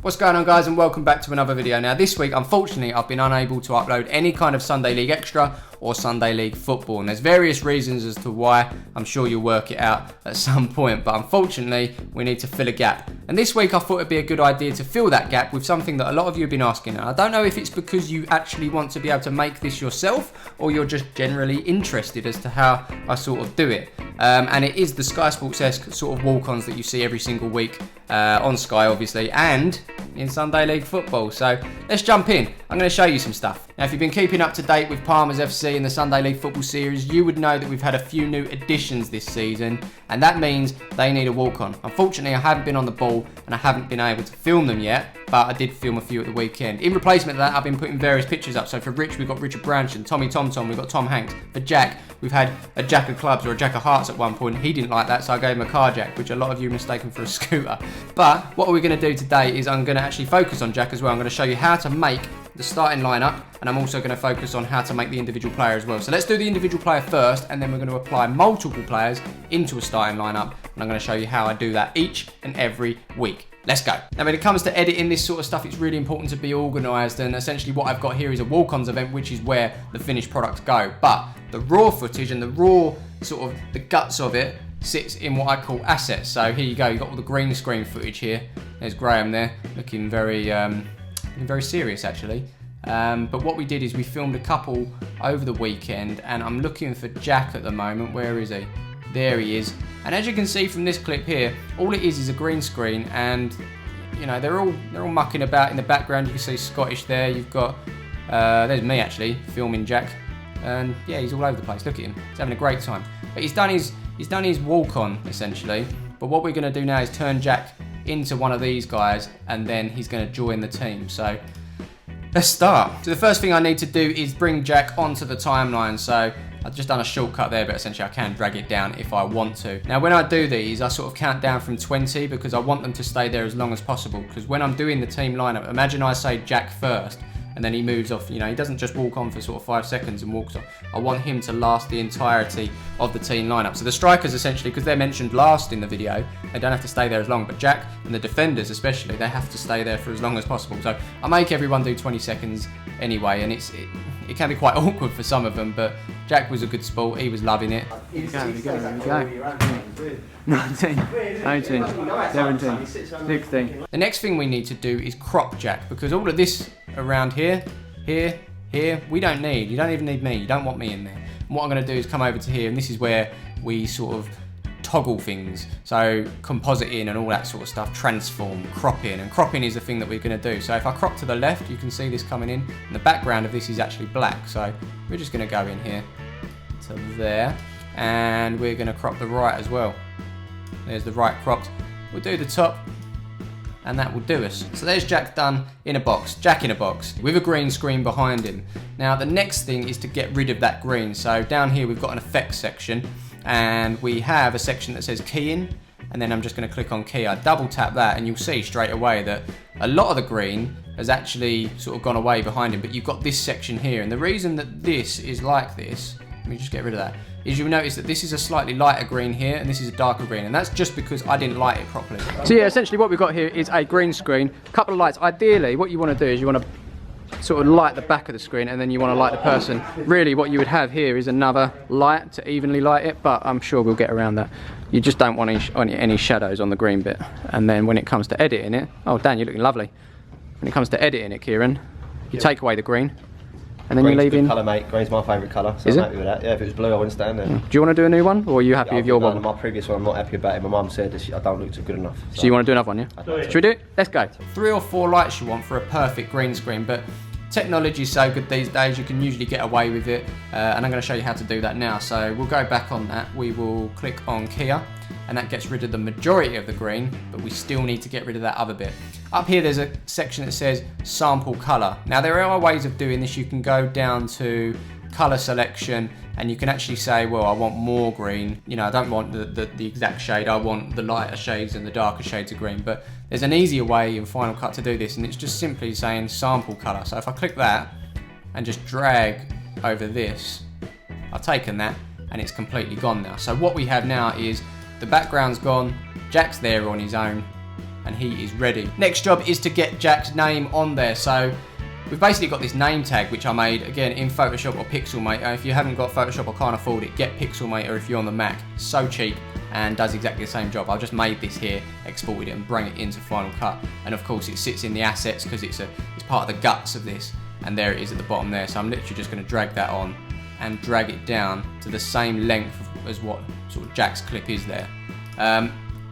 What's going on, guys, and welcome back to another video. Now this week, unfortunately, I've been unable to upload any kind of Sunday League Extra or Sunday League football, and there's various reasons as to why. I'm sure you'll work it out at some point, but unfortunately we need to fill a gap, and this week I thought it'd be a good idea to fill that gap with something that a lot of you have been asking. And I don't know if it's because you actually want to be able to make this yourself, or you're just generally interested as to how I sort of do it. And it is the Sky Sports-esque sort of walk-ons that you see every single week on Sky, obviously, and in Sunday League football. So let's jump in. I'm going to show you some stuff. Now, if you've been keeping up to date with Palmer's FC and the Sunday League football series, you would know that we've had a few new additions this season, and that means they need a walk-on. Unfortunately, I haven't been on the ball and I haven't been able to film them yet, but I did film a few at the weekend. In replacement of that, I've been putting various pictures up. So for Rich, we've got Richard Branson. Tommy Tom, we've got Tom Hanks. For Jack, we've had a Jack of Clubs or a Jack of Hearts at one point. He didn't like that, so I gave him a car jack, which a lot of you mistaken for a scooter. But what we're going to do today is I'm going to actually focus on Jack as well. I'm going to show you how to make the starting lineup, and I'm also going to focus on how to make the individual player as well. So let's do the individual player first, and then we're going to apply multiple players into a starting lineup, and I'm going to show you how I do that each and every week. Let's go. Now, when it comes to editing this sort of stuff, it's really important to be organised, and essentially what I've got here is a walk-ons event, which is where the finished products go. But the raw footage and the raw sort of the guts of it sits in what I call assets. So here you go, you've got all the green screen footage here. There's Graham there, looking very serious actually. But what we did is we filmed a couple over the weekend, and I'm looking for Jack at the moment. Where is he? There he is. And as you can see from this clip here, all it is a green screen, and you know they're all mucking about in the background. You can see Scottish there. You've got there's me actually filming Jack, and yeah, he's all over the place. Look at him. He's having a great time. But he's done his walk-on essentially. But what we're going to do now is turn Jack into one of these guys, and then he's going to join the team. So let's start. So the first thing I need to do is bring Jack onto the timeline. So I've just done a shortcut there, but essentially I can drag it down if I want to. Now when I do these, I sort of count down from 20 because I want them to stay there as long as possible. Because when I'm doing the team lineup, imagine I say Jack first, and then he moves off. You know, he doesn't just walk on for sort of 5 seconds and walks off. I want him to last the entirety of the team lineup. So the strikers essentially, because they're mentioned last in the video, they don't have to stay there as long. But Jack and the defenders especially, they have to stay there for as long as possible. So I make everyone do 20 seconds anyway, and it can be quite awkward for some of them, but Jack was a good sport. He was loving it. Here we go. 19, 18, 17, 16. The next thing we need to do is crop Jack, because all of this around here, we don't need. You don't even need me. You don't want me in there. And what I'm going to do is come over to here, and this is where we sort of toggle things. So composite in and all that sort of stuff, transform, crop in, and cropping is the thing that we're going to do. So if I crop to the left, you can see this coming in, and the background of this is actually black. So we're just going to go in here to there, and we're going to crop the right as well. There's the right cropped. We'll do the top, and that will do us. So there's Jack done in a box, Jack in a box, with a green screen behind him. Now the next thing is to get rid of that green. So down here we've got an effects section, and we have a section that says key in, and then I'm just going to click on key. I double tap that, and you'll see straight away that a lot of the green has actually sort of gone away behind him, but you've got this section here. And the reason that this is like this, let me just get rid of that, is you'll notice that this is a slightly lighter green here, and this is a darker green, and that's just because I didn't light it properly. So yeah, essentially what we've got here is a green screen, a couple of lights. Ideally, what you want to do is you want to sort of light the back of the screen, and then you want to light the person. Really what you would have here is another light to evenly light it, but I'm sure we'll get around that. You just don't want any shadows on the green bit. And then when it comes to editing it, oh Dan, you're looking lovely. When it comes to editing it, Kieran, you take away the green, and then you leave in. Colour, mate. Green's my favourite colour, so I'm happy with that. Yeah, if it was blue, I wouldn't stand there. Do you want to do a new one, or are you happy with your one? My previous one, I'm not happy about it. My mum said I don't look too good enough. So you want to do another one, yeah? Should we do it? Let's go. 3 or 4 lights you want for a perfect green screen, but technology is so good these days, you can usually get away with it, and I'm going to show you how to do that now. So we'll go back on that. We will click on Kia, and that gets rid of the majority of the green, but we still need to get rid of that other bit. Up here there's a section that says sample color. Now there are ways of doing this. You can go down to color selection, and you can actually say, well, I want more green. You know, I don't want the exact shade. I want the lighter shades and the darker shades of green. But there's an easier way in Final Cut to do this, and it's just simply saying sample color. So if I click that and just drag over this, I've taken that, and it's completely gone now. So what we have now is the background's gone, Jack's there on his own, and he is ready. Next job is to get Jack's name on there. So we've basically got this name tag which I made again in Photoshop or Pixelmator. If you haven't got Photoshop or can't afford it, get Pixelmator if you're on the Mac. It's so cheap and does exactly the same job. I just made this here, exported it and bring it into Final Cut. And of course it sits in the assets because it's part of the guts of this. And there it is at the bottom there. So I'm literally just going to drag that on and drag it down to the same length as what sort of Jack's clip is there.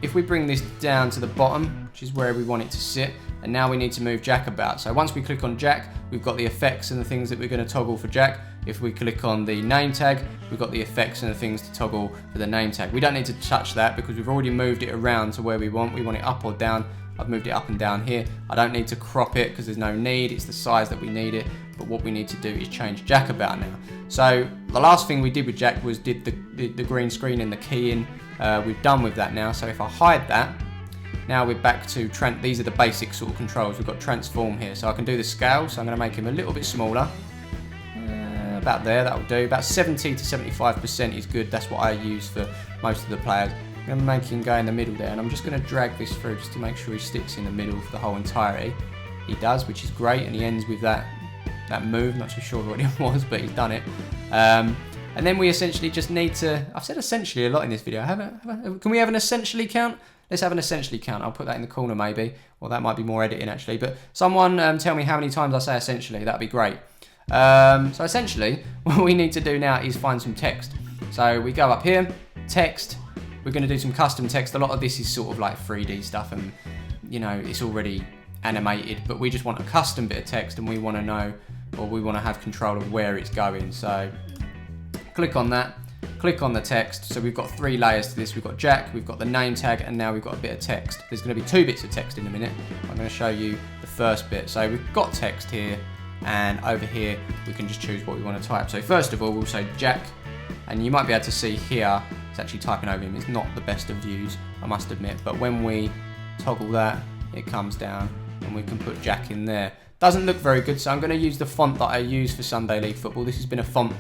If we bring this down to the bottom, which is where we want it to sit, and now we need to move Jack about. So once we click on Jack, we've got the effects and the things that we're going to toggle for Jack. If we click on the name tag, we've got the effects and the things to toggle for the name tag. We don't need to touch that because we've already moved it around to where we want. We want it up or down. I've moved it up and down here. I don't need to crop it because there's no need. It's the size that we need it. But what we need to do is change Jack about now. So the last thing we did with Jack was did the green screen and the key in. We've done with that now. So if I hide that, now we're back to, these are the basic sort of controls. We've got transform here. So I can do the scale. So I'm going to make him a little bit smaller. About there, that'll do. About 70 to 75% is good. That's what I use for most of the players. I'm going to make him go in the middle there, and I'm just going to drag this through just to make sure he sticks in the middle for the whole entirety. He does, which is great, and he ends with that move. Not too sure what it was, but he's done it. And then we essentially just need to, I've said essentially a lot in this video. Can we have an essentially count? Let's have an essentially count. I'll put that in the corner maybe, or that might be more editing actually. But someone tell me how many times I say essentially. That'd be great. So essentially, what we need to do now is find some text. So we go up here, text. We're going to do some custom text. A lot of this is sort of like 3D stuff and, you know, it's already animated, but we just want a custom bit of text and we want to know, or we want to have control of where it's going. So click on that, click on the text. So we've got 3 layers to this. We've got Jack, we've got the name tag, and now we've got a bit of text. There's going to be 2 bits of text in a minute. I'm going to show you the first bit. So we've got text here, and over here we can just choose what we want to type. So first of all, we'll say Jack, and you might be able to see here, it's actually typing over him. It's not the best of views, I must admit, but when we toggle that, it comes down and we can put Jack in there. Doesn't look very good, so I'm going to use the font that I use for Sunday League Football. This has been a font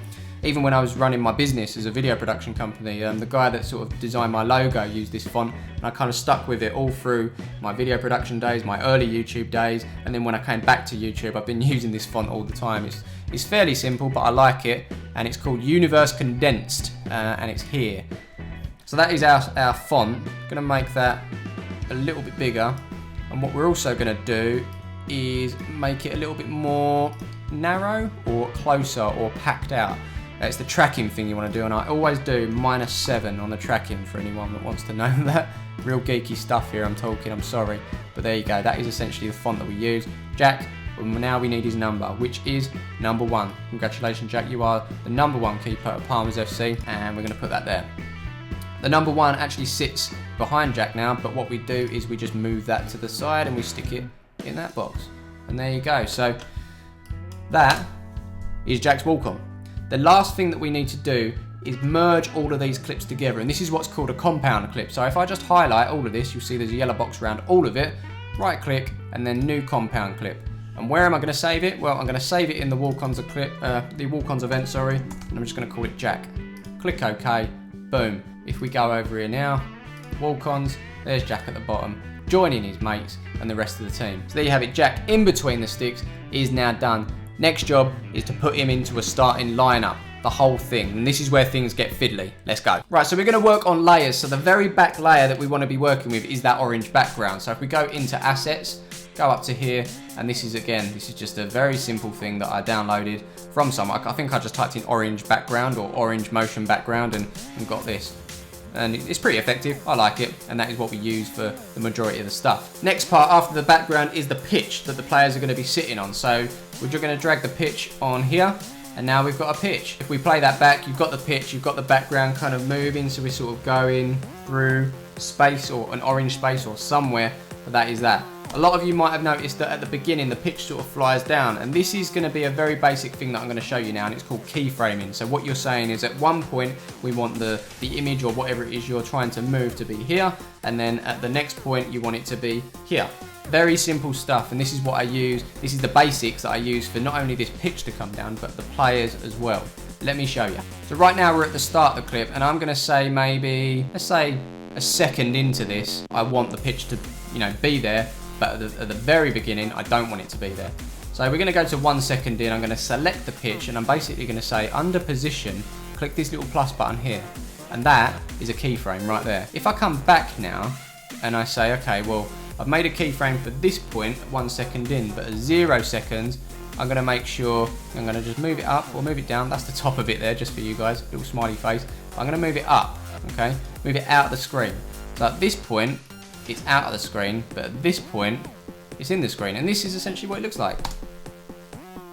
even when I was running my business as a video production company. The guy that sort of designed my logo used this font, and I kind of stuck with it all through my video production days, my early YouTube days, and then when I came back to YouTube, I've been using this font all the time. It's fairly simple, but I like it, and it's called Universe Condensed, and it's here. So that is our font. I'm gonna make that a little bit bigger, and what we're also gonna do is make it a little bit more narrow or closer or packed out. It's the tracking thing you want to do, and I always do -7 on the tracking for anyone that wants to know that. Real geeky stuff here I'm talking, I'm sorry. But there you go, that is essentially the font that we use. Jack, now we need his number, which is number 1. Congratulations Jack, you are the number 1 keeper at Palmers FC, and we're going to put that there. The number 1 actually sits behind Jack now, but what we do is we just move that to the side and we stick it in that box. And there you go. So that is Jack's walk-on. The last thing that we need to do is merge all of these clips together, and this is what's called a compound clip. So if I just highlight all of this, you'll see there's a yellow box around all of it, right click, and then new compound clip. And where am I going to save it? Well, I'm going to save it in the walk-ons event, sorry, and I'm just going to call it Jack. Click OK, boom. If we go over here now, walk-ons, there's Jack at the bottom, joining his mates and the rest of the team. So there you have it, Jack in between the sticks is now done. Next job is to put him into a starting lineup, the whole thing, and this is where things get fiddly. Let's go. Right, so we're going to work on layers. So the very back layer that we want to be working with is that orange background. So if we go into assets, go up to here, and this is just a very simple thing that I downloaded from someone. I think I just typed in orange background or orange motion background and got this. And it's pretty effective, I like it, and that is what we use for the majority of the stuff. Next part after the background is the pitch that the players are going to be sitting on. So we're just going to drag the pitch on here, and now we've got a pitch. If we play that back, you've got the pitch, you've got the background kind of moving, so we're sort of going through space or an orange space or somewhere, but that is that. A lot of you might have noticed that at the beginning the pitch sort of flies down, and this is going to be a very basic thing that I'm going to show you now, and it's called keyframing. So what you're saying is at one point we want the image or whatever it is you're trying to move to be here, and then at the next point you want it to be here. Very simple stuff, and this is what I use. This is the basics that I use for not only this pitch to come down, but the players as well. Let me show you. So right now we're at the start of the clip, and I'm going to say maybe, let's say a second into this, I want the pitch to you know, be there, but at the very beginning, I don't want it to be there. So we're going to go to 1 second in, I'm going to select the pitch, and I'm basically going to say under position, click this little plus button here. And that is a keyframe right there. If I come back now, and I say, okay, well, I've made a keyframe for this point, 1 second in, but at 0 seconds, I'm going to make sure, I'm going to just move it up or move it down. That's the top of it there, just for you guys, little smiley face. I'm going to move it up, okay? Move it out of the screen. So at this point, it's out of the screen, but at this point, it's in the screen. And this is essentially what it looks like.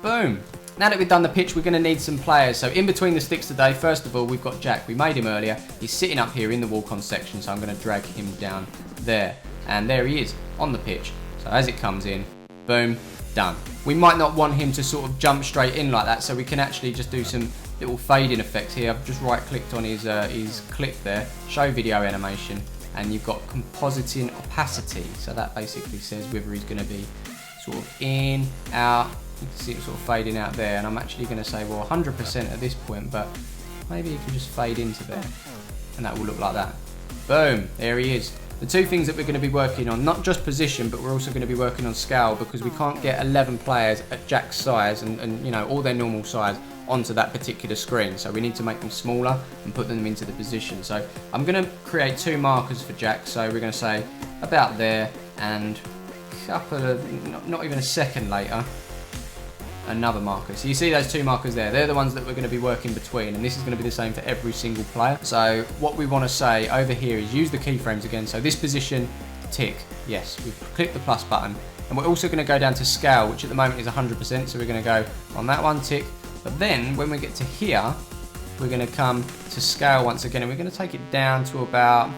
Boom. Now that we've done the pitch, we're going to need some players. So in between the sticks today, first of all, we've got Jack. We made him earlier. He's sitting up here in the walk-on section, so I'm going to drag him down there. And there he is on the pitch. So as it comes in, boom, done. We might not want him to sort of jump straight in like that, so we can actually just do some little fading effects here. I've just right-clicked on his clip there, show video animation, and you've got compositing opacity. So that basically says whether he's going to be sort of in, out. You can see it sort of fading out there, and I'm actually going to say, well, 100% at this point, but maybe you can just fade into there, and that will look like that. Boom, there he is. The two things that we're going to be working on, not just position, but we're also going to be working on scale, because we can't get 11 players at Jack's size and you know, all their normal size onto that particular screen. So we need to make them smaller and put them into the position. So I'm going to create 2 markers for Jack. So we're going to say about there, and a couple of, not even a second later, another marker. So you see those 2 markers there, they're the ones that we're going to be working between, and this is going to be the same for every single player. So what we want to say over here is use the keyframes again. So this position, tick, yes, we've clicked the plus button, and we're also going to go down to scale, which at the moment is 100%, so we're going to go on that one, tick, but then when we get to here, we're going to come to scale once again, and we're going to take it down to about,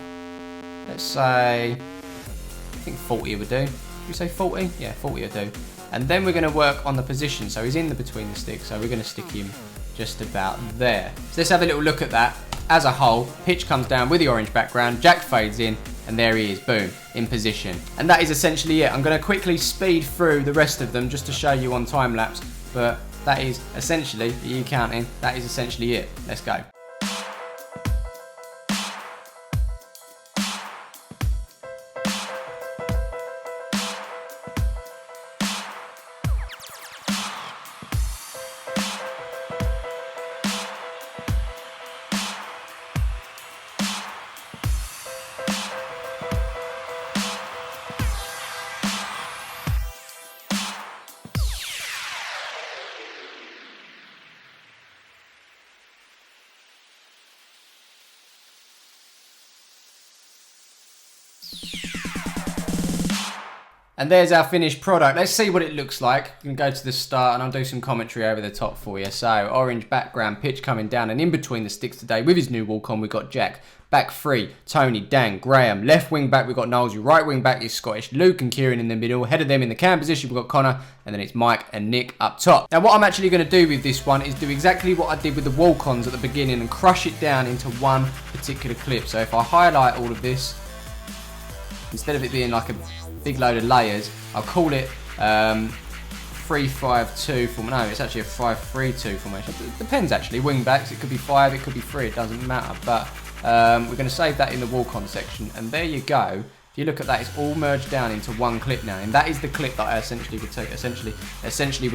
let's say, I think 40 would do. Did we say 40? Yeah, 40 would do. And then we're going to work on the position. So he's in the between the sticks, so we're going to stick him just about there. So let's have a little look at that. As a whole, pitch comes down with the orange background, Jack fades in, and there he is, boom, in position. And that is essentially it. I'm going to quickly speed through the rest of them just to show you on time lapse, but that is essentially, are you counting? That is essentially it. Let's go. And there's our finished product. Let's see what it looks like. You can go to the start and I'll do some commentary over the top for you. So, orange background, pitch coming down, and in between the sticks today with his new walk-on, we've got Jack. Back 3, Tony, Dan, Graham. Left wing back, we've got Knowlesy. Right wing back is Scottish. Luke and Kieran in the middle. Ahead of them in the cam position, we've got Connor. And then it's Mike and Nick up top. Now, what I'm actually going to do with this one is do exactly what I did with the walk-ons at the beginning and crush it down into one particular clip. So if I highlight all of this, instead of it being like a big load of layers, I'll call it 3-5-2 formation. No, it's actually a 5-3-2 formation. It depends actually. Wing backs, it could be 5, it could be 3, it doesn't matter. But we're going to save that in the walk-on section, and there you go. If you look at that, it's all merged down into one clip now, and that is the clip that I essentially would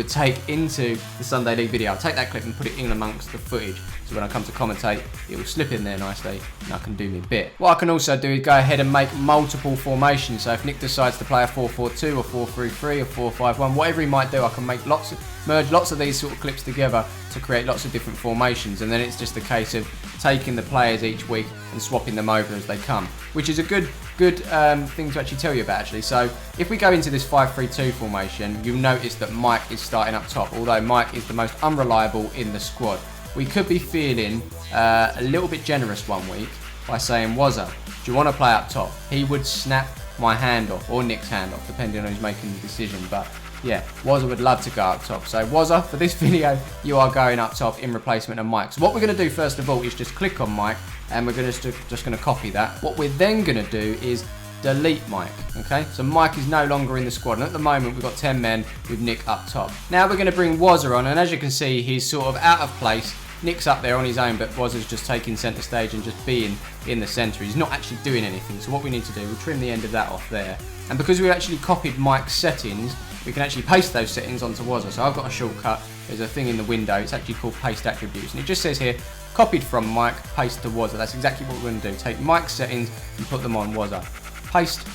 take into the Sunday League video. I'll take that clip and put it in amongst the footage, so when I come to commentate, it will slip in there nicely, and I can do my bit. What I can also do is go ahead and make multiple formations. So if Nick decides to play a 4-4-2 or 4-3-3 or 4-5-1, whatever he might do, I can make merge lots of these sort of clips together to create lots of different formations, and then it's just a case of taking the players each week and swapping them over as they come, which is a good thing to actually tell you about actually. So if we go into this 5-3-2 formation, you'll notice that Mike is starting up top, although Mike is the most unreliable in the squad. We could be feeling a little bit generous one week by saying, Wazza, do you want to play up top? He would snap my hand off, or Nick's hand off, depending on who's making the decision. But yeah, Wazza would love to go up top. So Wazza, for this video, you are going up top in replacement of Mike. So what we're going to do first of all is just click on Mike, and we're just going to copy that. What we're then going to do is delete Mike, okay? So Mike is no longer in the squad, and at the moment we've got 10 men with Nick up top. Now we're going to bring Wazza on, and as you can see, he's sort of out of place Nick's up there on his own, but Wazza's just taking centre stage and just being in the centre. He's not actually doing anything. So what we need to do, we'll trim the end of that off there. And because we've actually copied Mike's settings, we can actually paste those settings onto Wazza. So I've got a shortcut. There's a thing in the window. It's actually called Paste Attributes. And it just says here, copied from Mike, paste to Wazza. That's exactly what we're going to do. Take Mike's settings and put them on Wazza. Paste.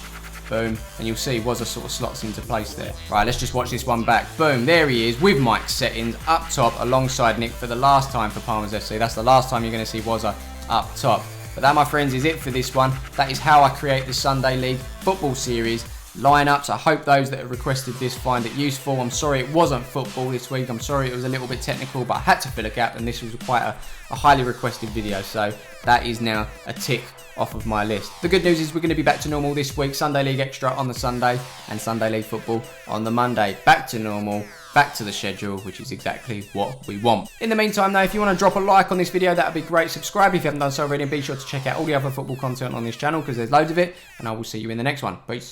Boom, and you'll see Wazza sort of slots into place there. Right, let's just watch this one back. Boom, there he is with Mike's settings up top alongside Nick for the last time for Palmer's FC. That's the last time you're going to see Wazza up top. But that, my friends, is it for this one. That is how I create the Sunday League football series lineups. I hope those that have requested this find it useful. I'm sorry it wasn't football this week. I'm sorry it was a little bit technical, but I had to fill a gap, and this was quite a highly requested video. So that is now a tick off of my list. The good news is we're going to be back to normal this week. Sunday League Extra on the Sunday and Sunday League Football on the Monday. Back to normal, back to the schedule, which is exactly what we want. In the meantime though, if you want to drop a like on this video, that would be great. Subscribe if you haven't done so already, and be sure to check out all the other football content on this channel because there's loads of it, and I will see you in the next one. Peace.